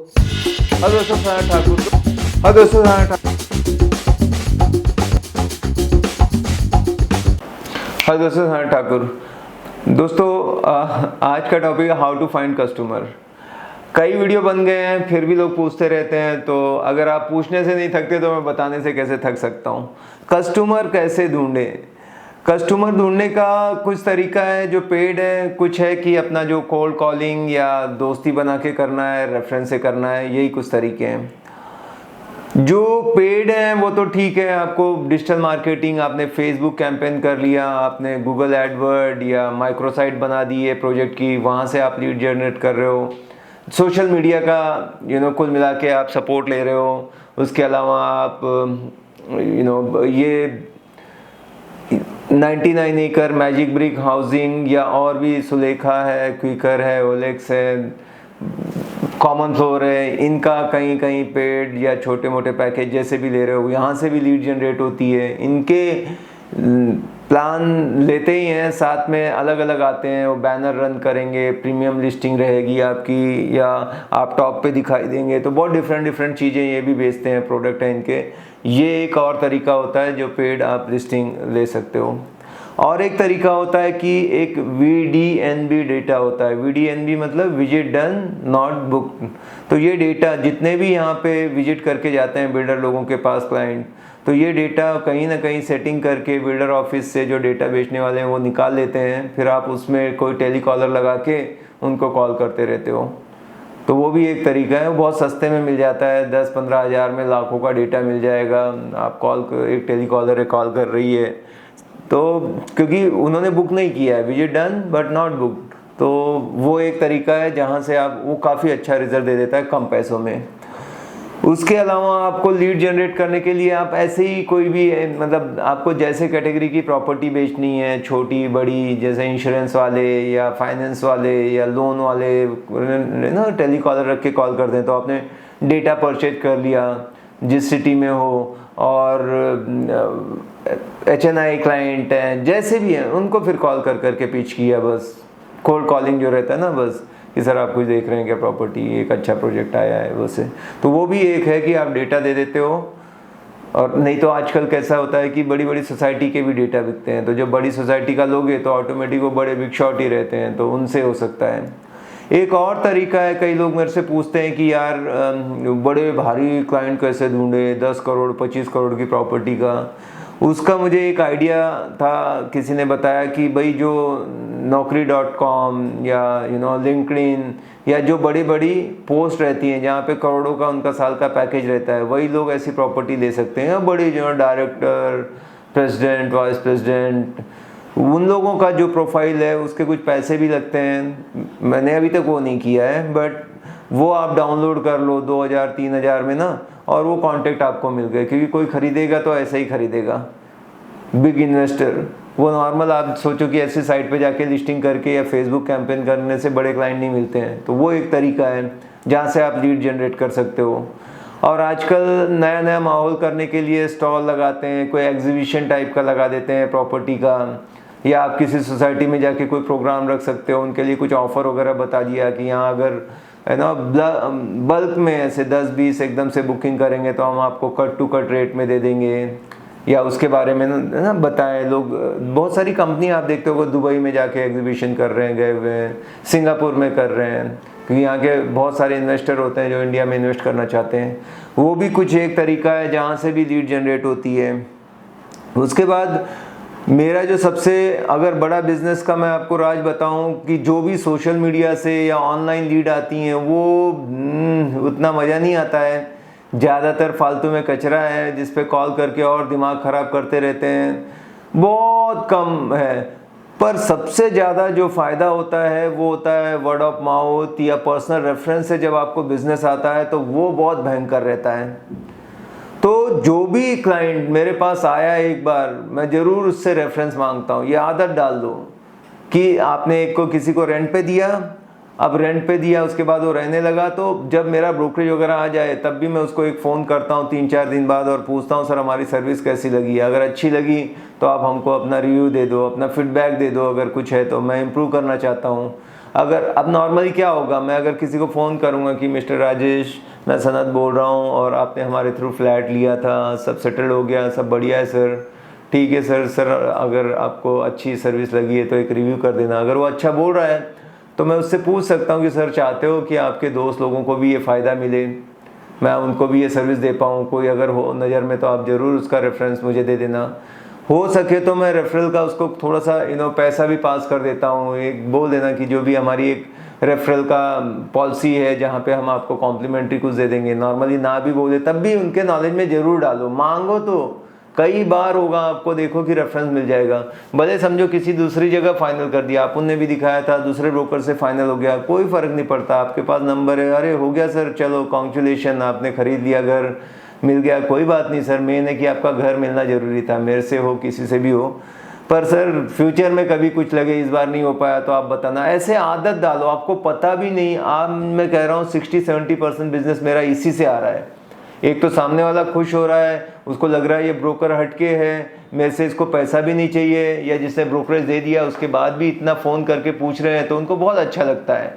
हाँ दोस्तों, सायन ठाकुर। हाँ दोस्तों, सायन ठाकुर। हाँ दोस्तों, सायन ठाकुर। दोस्तों, आज का टॉपिक है हाउ टू फाइंड कस्टमर। कई वीडियो बन गए हैं, फिर भी लोग पूछते रहते हैं, तो अगर आप पूछने से नहीं थकते तो मैं बताने से कैसे थक सकता हूँ। कस्टमर कैसे ढूंढें? कस्टमर ढूंढने का कुछ तरीका है जो पेड है, कुछ है कि अपना जो कोल्ड कॉलिंग या दोस्ती बना के करना है, रेफरेंस से करना है, यही कुछ तरीके हैं। जो पेड है वो तो ठीक है, आपको डिजिटल मार्केटिंग, आपने फेसबुक कैंपेन कर लिया, आपने गूगल एडवर्ड या माइक्रोसाइट बना दी है प्रोजेक्ट की, वहाँ से आप लीड जनरेट कर रहे हो। सोशल मीडिया का कुल मिला के आप सपोर्ट ले रहे हो। उसके अलावा आप ये 99 एकड़, मैजिक ब्रिक हाउसिंग या और भी सुलेखा है, क्विकर है, ओलेक्स है, कॉमन फ्लोर है, इनका कहीं कहीं पेड या छोटे मोटे पैकेज जैसे भी ले रहे हो, यहाँ से भी लीड जनरेट होती है। इनके प्लान लेते ही हैं, साथ में अलग अलग आते हैं, वो बैनर रन करेंगे, प्रीमियम लिस्टिंग रहेगी आपकी, या आप टॉप पे दिखाई देंगे, तो बहुत डिफरेंट चीज़ें ये भी बेचते हैं, प्रोडक्ट हैं इनके। ये एक और तरीका होता है जो पेड आप लिस्टिंग ले सकते हो। और एक तरीका होता है कि एक VDNB डेटा होता है। VDNB मतलब विजिट डन नॉट बुक्ड। तो ये डेटा जितने भी यहाँ पे विजिट करके जाते हैं बिल्डर लोगों के पास क्लाइंट, तो ये डेटा कहीं ना कहीं सेटिंग करके बिल्डर ऑफिस से जो डेटा बेचने वाले हैं वो निकाल लेते हैं, फिर आप उसमें कोई टेलीकॉलर लगा के उनको कॉल करते रहते हो। तो वो भी एक तरीका है, बहुत सस्ते में मिल जाता है, 10-15 हज़ार में लाखों का डेटा मिल जाएगा। आप एक टेलीकॉलर है, कॉल कर रही है, तो क्योंकि उन्होंने बुक नहीं किया है, visit done but not booked, तो वो एक तरीका है जहाँ से आप वो काफ़ी अच्छा रिजल्ट दे देता है कम पैसों में। उसके अलावा आपको लीड जनरेट करने के लिए आप ऐसे ही कोई भी मतलब आपको जैसे कैटेगरी की प्रॉपर्टी बेचनी है, छोटी बड़ी, जैसे इंश्योरेंस वाले या फाइनेंस वाले या लोन वाले ना, टेलीकॉलर रख के कॉल कर दें, तो आपने डेटा परचेज कर लिया जिस सिटी में हो, और HNI क्लाइंट हैं, जैसे भी हैं उनको फिर कॉल कर करके पिच किया, बस कोल्ड कॉलिंग जो रहता है ना, बस कि सर आप कुछ देख रहे हैं क्या, प्रॉपर्टी एक अच्छा प्रोजेक्ट आया है वैसे। तो वो भी एक है कि आप डेटा दे देते हो। और नहीं तो आजकल कैसा होता है कि बड़ी बड़ी सोसाइटी के भी डेटा बिकते हैं, तो जब बड़ी सोसाइटी का लोगे तो ऑटोमेटिक वो बड़े बिग शॉट ही रहते हैं, तो उनसे हो सकता है। एक और तरीका है, कई लोग मेरे से पूछते हैं कि यार बड़े भारी क्लाइंट कैसे ढूंढे, 10 करोड़ 25 करोड़ की प्रॉपर्टी का। उसका मुझे एक आइडिया था, किसी ने बताया कि भाई जो naukri.com या लिंक्डइन या जो बड़ी बड़ी पोस्ट रहती हैं जहाँ पे करोड़ों का उनका साल का पैकेज रहता है, वही लोग ऐसी प्रॉपर्टी ले सकते हैं। बड़ी डायरेक्टर, प्रेसिडेंट, वाइस प्रेसिडेंट, उन लोगों का जो प्रोफाइल है उसके कुछ पैसे भी लगते हैं। मैंने अभी तक वो नहीं किया है, बट वो आप डाउनलोड कर लो 2000-3000 में ना, और वो कांटेक्ट आपको मिल गए, क्योंकि कोई खरीदेगा तो ऐसा ही खरीदेगा, बिग इन्वेस्टर। वो नॉर्मल आप सोचो कि ऐसी साइट पे जाके लिस्टिंग करके या फेसबुक कैंपेन करने से बड़े क्लाइंट नहीं मिलते हैं, तो वो एक तरीका है जहाँ से आप लीड जनरेट कर सकते हो। और आजकल नया नया माहौल करने के लिए स्टॉल लगाते हैं, कोई एग्जीबिशन टाइप का लगा देते हैं प्रॉपर्टी का, या आप किसी सोसाइटी में जाके कोई प्रोग्राम रख सकते हो, उनके लिए कुछ ऑफर वगैरह बता दिया कि यहाँ अगर है ना बल्क में ऐसे 10-20 एकदम से बुकिंग करेंगे तो हम आपको कट टू कट रेट में दे देंगे, या उसके बारे में ना बताएं। लोग बहुत सारी कंपनी आप देखते हो दुबई में जाके एग्जीबिशन कर रहे हैं, गए हुए हैं, सिंगापुर में कर रहे हैं, क्योंकि यहाँ के बहुत सारे इन्वेस्टर होते हैं जो इंडिया में इन्वेस्ट करना चाहते हैं। वो भी कुछ एक तरीका है जहाँ से भी लीड जनरेट होती है। उसके बाद मेरा जो सबसे अगर बड़ा बिजनेस का मैं आपको राज बताऊं कि जो भी सोशल मीडिया से या ऑनलाइन लीड आती हैं वो उतना मज़ा नहीं आता है, ज़्यादातर फालतू में कचरा है जिस पे कॉल करके और दिमाग ख़राब करते रहते हैं, बहुत कम है। पर सबसे ज़्यादा जो फ़ायदा होता है वो होता है वर्ड ऑफ माउथ या पर्सनल रेफरेंस से जब आपको बिजनेस आता है, तो वो बहुत भयंकर रहता है। तो जो भी क्लाइंट मेरे पास आया एक बार, मैं ज़रूर उससे रेफरेंस मांगता हूँ। ये आदत डाल दो कि आपने एक को किसी को रेंट पे दिया, अब रेंट पे दिया उसके बाद वो रहने लगा, तो जब मेरा ब्रोकरेज वगैरह आ जाए तब भी मैं उसको एक फ़ोन करता हूँ 3-4 दिन बाद और पूछता हूँ सर हमारी सर्विस कैसी लगी। अगर अच्छी लगी तो आप हमको अपना रिव्यू दे दो, अपना फीडबैक दे दो, अगर कुछ है तो मैं इम्प्रूव करना चाहता हूँ। अगर अब नॉर्मली क्या होगा, मैं अगर किसी को फ़ोन करूँगा कि मिस्टर राजेश मैं सनत बोल रहा हूँ और आपने हमारे थ्रू फ्लैट लिया था, सब सेटल हो गया, सब बढ़िया है सर, ठीक है सर अगर आपको अच्छी सर्विस लगी है तो एक रिव्यू कर देना। अगर वो अच्छा बोल रहा है तो मैं उससे पूछ सकता हूँ कि सर चाहते हो कि आपके दोस्त लोगों को भी ये फ़ायदा मिले, मैं उनको भी ये सर्विस दे पाऊँ, कोई अगर हो नज़र में तो आप ज़रूर उसका रेफरेंस मुझे दे देना। हो सके तो मैं रेफरल का उसको थोड़ा सा पैसा भी पास कर देता हूँ, एक बोल देना कि जो भी हमारी एक रेफरल का पॉलिसी है जहाँ पे हम आपको कॉम्प्लीमेंट्री कुछ दे देंगे। नॉर्मली ना भी बोले तब भी उनके नॉलेज में ज़रूर डालो, मांगो तो कई बार होगा आपको, देखो कि रेफरेंस मिल जाएगा। भले समझो किसी दूसरी जगह फाइनल कर दिया, आप उनने भी दिखाया था, दूसरे ब्रोकर से फाइनल हो गया, कोई फ़र्क नहीं पड़ता, आपके पास नंबर है, अरे हो गया सर, चलो कॉन्ग्रेचुलेशन, आपने ख़रीद लिया, घर मिल गया, कोई बात नहीं सर, मेन है कि आपका घर मिलना ज़रूरी था, मेरे से हो किसी से भी हो, पर सर फ्यूचर में कभी कुछ लगे इस बार नहीं हो पाया तो आप बताना। ऐसे आदत डालो, आपको पता भी नहीं। आप मैं कह रहा हूँ 60-70% बिजनेस मेरा इसी से आ रहा है। एक तो सामने वाला खुश हो रहा है, उसको लग रहा है ये ब्रोकर हटके है, मेरे से इसको पैसा भी नहीं चाहिए, या जिसने ब्रोकरेज दे दिया उसके बाद भी इतना फ़ोन करके पूछ रहे हैं तो उनको बहुत अच्छा लगता है।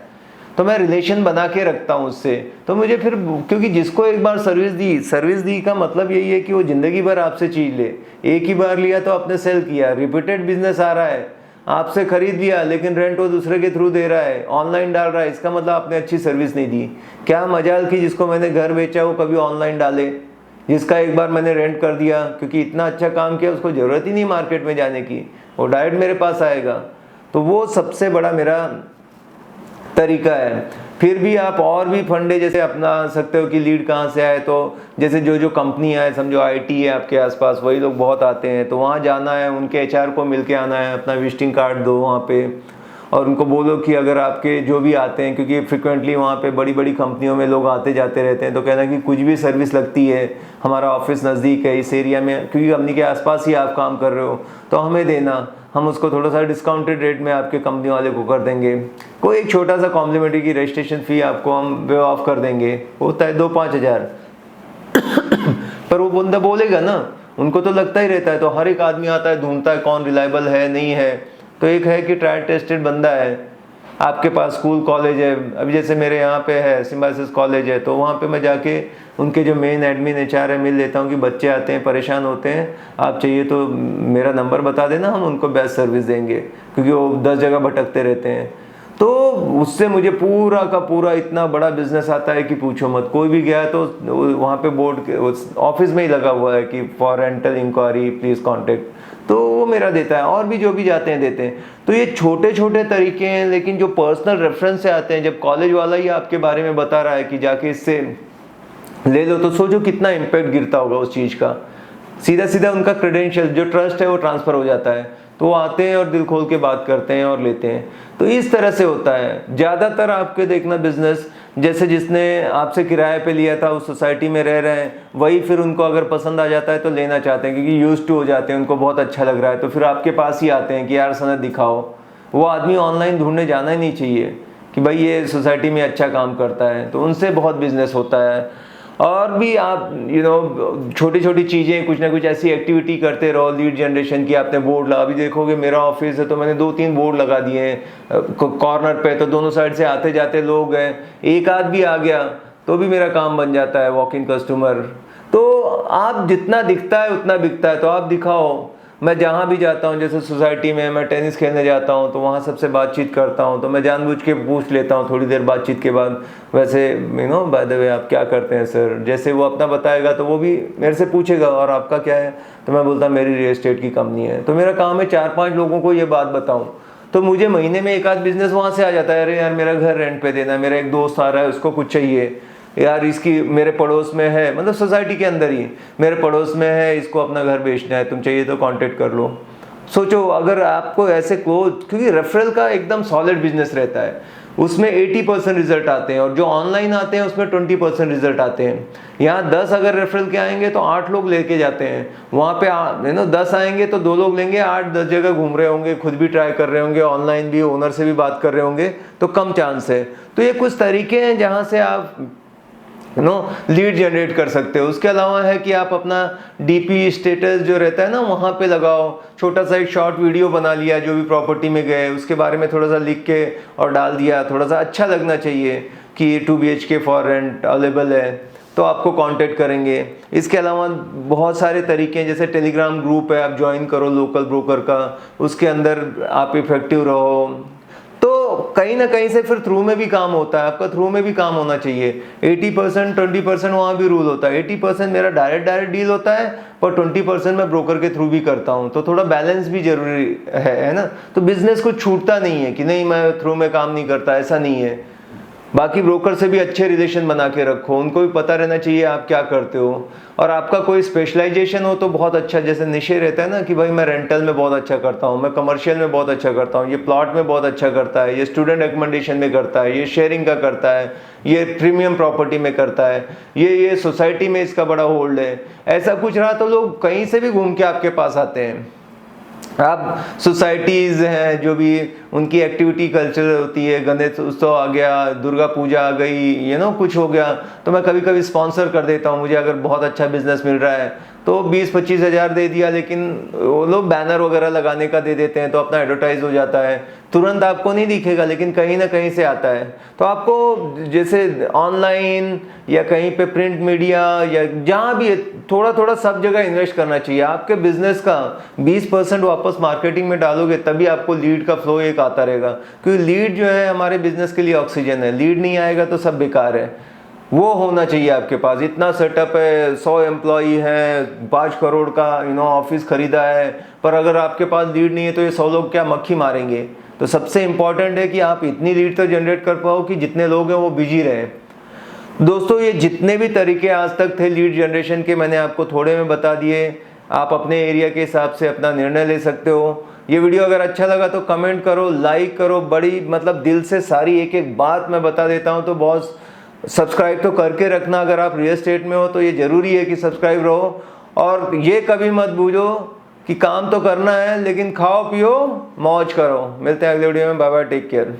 तो मैं रिलेशन बना के रखता हूँ उससे, तो मुझे फिर, क्योंकि जिसको एक बार सर्विस दी का मतलब यही है कि वो ज़िंदगी भर आपसे चीज़ ले। एक ही बार लिया तो आपने सेल किया, रिपीटेड बिजनेस आ रहा है, आपसे खरीद लिया लेकिन रेंट वो दूसरे के थ्रू दे रहा है, ऑनलाइन डाल रहा है, इसका मतलब आपने अच्छी सर्विस नहीं दी। क्या मजाल कि जिसको मैंने घर बेचा वो कभी ऑनलाइन डाले, जिसका एक बार मैंने रेंट कर दिया, क्योंकि इतना अच्छा काम किया उसको ज़रूरत ही नहीं मार्केट में जाने की, वो डायरेक्ट मेरे पास आएगा। तो वो सबसे बड़ा मेरा तरीका है। फिर भी आप और भी फंडे जैसे अपना सकते हो कि लीड कहाँ से आए, तो जैसे जो कंपनी है, समझो आईटी है आपके आसपास, वही लोग बहुत आते हैं, तो वहाँ जाना है, उनके एचआर को मिल के आना है, अपना विजिटिंग कार्ड दो वहाँ पे, और उनको बोलो कि अगर आपके जो भी आते हैं, क्योंकि फ्रिक्वेंटली वहाँ पे बड़ी बड़ी कंपनियों में लोग आते जाते रहते हैं, तो कहना कि कुछ भी सर्विस लगती है, हमारा ऑफिस नज़दीक है इस एरिया में, क्योंकि कंपनी के आसपास ही आप काम कर रहे हो, तो हमें देना, हम उसको थोड़ा सा डिस्काउंटेड रेट में आपके कंपनी वाले को कर देंगे, कोई एक छोटा सा कॉम्प्लीमेंट्री की रजिस्ट्रेशन फ़ी आपको हम वे ऑफ कर देंगे, होता है 2-5 हज़ार। पर वो बंदा बोलेगा ना, उनको तो लगता ही रहता है, तो हर एक आदमी आता है ढूंढता है कौन रिलायबल है नहीं है। तो एक है कि ट्रायल टेस्टेड बंदा है, आपके पास स्कूल कॉलेज है, अभी जैसे मेरे यहाँ पे है सिम्बायोसिस कॉलेज है, तो वहाँ पे मैं जाके उनके जो मेन एडमिन एचआर है मिल लेता हूँ कि बच्चे आते हैं परेशान होते हैं, आप चाहिए तो मेरा नंबर बता देना, हम उनको बेस्ट सर्विस देंगे, क्योंकि वो 10 जगह भटकते रहते हैं। तो उससे मुझे पूरा का पूरा इतना बड़ा बिजनेस आता है कि पूछो मत। कोई भी गया तो वहाँ पे बोर्ड के ऑफिस में ही लगा हुआ है कि for rental inquiry please contact, तो वो मेरा देता है, और भी जो भी जाते हैं देते हैं। तो ये छोटे छोटे तरीके हैं, लेकिन जो पर्सनल रेफरेंस से आते हैं, जब कॉलेज वाला ही आपके बारे में बता रहा है कि जाके इससे ले लो, तो सोचो कितना इम्पैक्ट गिरता होगा उस चीज़ का। सीधा सीधा उनका क्रेडेंशियल जो ट्रस्ट है वो ट्रांसफ़र हो जाता है, तो वो आते हैं और दिल खोल के बात करते हैं और लेते हैं। तो इस तरह से होता है ज़्यादातर आपके देखना बिजनेस। जैसे जिसने आपसे किराए पे लिया था उस सोसाइटी में रह रहे हैं, वही फिर उनको अगर पसंद आ जाता है तो लेना चाहते हैं, क्योंकि यूज्ड टू हो जाते हैं, उनको बहुत अच्छा लग रहा है, तो फिर आपके पास ही आते हैं कि यार सनद दिखाओ। वो आदमी ऑनलाइन ढूंढने जाना ही नहीं चाहिए कि भाई ये सोसाइटी में अच्छा काम करता है, तो उनसे बहुत बिजनेस होता है। और भी आप छोटी छोटी चीज़ें, कुछ ना कुछ ऐसी एक्टिविटी करते रहो लीड जनरेशन की। आपने बोर्ड लगा, अभी देखोगे मेरा ऑफिस है तो मैंने 2-3 बोर्ड लगा दिए हैं कॉर्नर पे, तो दोनों साइड से आते जाते लोग हैं, एक आध भी आ गया तो भी मेरा काम बन जाता है, वॉक इन कस्टमर। तो आप जितना दिखता है उतना बिकता है, तो आप दिखाओ। मैं जहाँ भी जाता हूँ, जैसे सोसाइटी में मैं टेनिस खेलने जाता हूँ तो वहाँ सबसे बातचीत करता हूँ, तो मैं जानबूझ के पूछ लेता हूँ थोड़ी देर बातचीत के बाद, वैसे बाय द वे आप क्या करते हैं सर, जैसे वो अपना बताएगा तो वो भी मेरे से पूछेगा और आपका क्या है, तो मैं बोलता मेरी रियल एस्टेट की कंपनी है। तो मेरा काम है 4-5 लोगों को ये बात बताऊँ, तो मुझे महीने में एक आध बिजनेस वहाँ से आ जाता है। अरे यार मेरा घर रेंट पे देना है, मेरा एक दोस्त आ रहा है उसको कुछ चाहिए, यार इसकी मेरे पड़ोस में है, मतलब सोसाइटी के अंदर ही मेरे पड़ोस में है, इसको अपना घर बेचना है, तुम चाहिए तो कांटेक्ट कर लो। सोचो अगर आपको ऐसे क्लोज, क्योंकि रेफरल का एकदम सॉलिड बिजनेस रहता है, उसमें 80% रिजल्ट आते हैं, और जो ऑनलाइन आते हैं उसमें 20% रिजल्ट आते हैं। यहाँ 10 अगर रेफरल के आएंगे तो 8 लोग लेके जाते हैं, वहाँ पे 10 आएंगे तो 2 लोग लेंगे, 8-10 जगह घूम रहे होंगे, खुद भी ट्राई कर रहे होंगे, ऑनलाइन भी ओनर से भी बात कर रहे होंगे, तो कम चांस है। तो ये कुछ तरीके हैं जहाँ से आप लीड जनरेट कर सकते हो। उसके अलावा है कि आप अपना डीपी स्टेटस जो रहता है ना वहाँ पे लगाओ, छोटा सा एक शॉर्ट वीडियो बना लिया, जो भी प्रॉपर्टी में गए उसके बारे में थोड़ा सा लिख के और डाल दिया, थोड़ा सा अच्छा लगना चाहिए कि 2 BHK फॉर रेंट अवेलेबल है, तो आपको कांटेक्ट करेंगे। इसके अलावा बहुत सारे तरीके हैं, जैसे टेलीग्राम ग्रुप है, आप ज्वाइन करो लोकल ब्रोकर का, उसके अंदर आप इफेक्टिव रहो। तो कहीं ना कहीं से फिर थ्रू में भी काम होता है, आपका थ्रू में भी काम होना चाहिए। 80% 20% वहाँ भी रूल होता है। 80% मेरा डायरेक्ट डील होता है, पर 20% मैं ब्रोकर के थ्रू भी करता हूँ, तो थोड़ा बैलेंस भी जरूरी है ना। तो बिजनेस कुछ छूटता नहीं है कि नहीं मैं थ्रू में काम नहीं करता, ऐसा नहीं है। बाकी ब्रोकर से भी अच्छे रिलेशन बना के रखो, उनको भी पता रहना चाहिए आप क्या करते हो। और आपका कोई स्पेशलाइजेशन हो तो बहुत अच्छा, जैसे निशे रहता है ना कि भाई मैं रेंटल में बहुत अच्छा करता हूँ, मैं कमर्शियल में बहुत अच्छा करता हूँ, ये प्लॉट में बहुत अच्छा करता है, ये स्टूडेंट रिकमेंडेशन में करता है, ये शेयरिंग का करता है, ये प्रीमियम प्रॉपर्टी में करता है, ये सोसाइटी में इसका बड़ा होल्ड है। ऐसा कुछ रहा तो लोग कहीं से भी घूम के आपके पास आते हैं। आप सोसाइटीज़ हैं जो भी उनकी एक्टिविटी कल्चर होती है, गणेश उत्सव आ गया, दुर्गा पूजा आ गई, कुछ हो गया, तो मैं कभी कभी स्पॉन्सर कर देता हूँ। मुझे अगर बहुत अच्छा बिजनेस मिल रहा है तो 20-25 हज़ार दे दिया, लेकिन वो लोग बैनर वगैरह लगाने का दे देते हैं, तो अपना एडवर्टाइज हो जाता है। तुरंत आपको नहीं दिखेगा, लेकिन कहीं ना कहीं से आता है। तो आपको जैसे ऑनलाइन या कहीं पे प्रिंट मीडिया या जहाँ भी थोड़ा थोड़ा सब जगह इन्वेस्ट करना चाहिए। आपके बिजनेस का 20% वापस मार्केटिंग में डालोगे, तभी आपको लीड का फ्लो एक आता रहेगा। क्योंकि लीड जो है हमारे बिजनेस के लिए ऑक्सीजन है, लीड नहीं आएगा तो सब बेकार है। वो होना चाहिए आपके पास। इतना सेटअप है, 100 एम्प्लॉई है, 5 करोड़ का ऑफिस खरीदा है, पर अगर आपके पास लीड नहीं है तो ये 100 लोग क्या मक्खी मारेंगे। तो सबसे इंपॉर्टेंट है कि आप इतनी लीड तो जनरेट कर पाओ कि जितने लोग हैं वो बिजी रहे। दोस्तों, ये जितने भी तरीके आज तक थे लीड जनरेशन के, मैंने आपको थोड़े में बता दिए। आप अपने एरिया के हिसाब से अपना निर्णय ले सकते हो। ये वीडियो अगर अच्छा लगा तो कमेंट करो, लाइक करो, बड़ी दिल से सारी एक एक बात मैं बता देता हूँ। तो बहुत सब्सक्राइब तो करके रखना। अगर आप रियल एस्टेट में हो तो ये ज़रूरी है कि सब्सक्राइब रहो। और ये कभी मत भूलो कि काम तो करना है, लेकिन खाओ पियो मौज करो। मिलते हैं अगले वीडियो में। Bye bye, take care.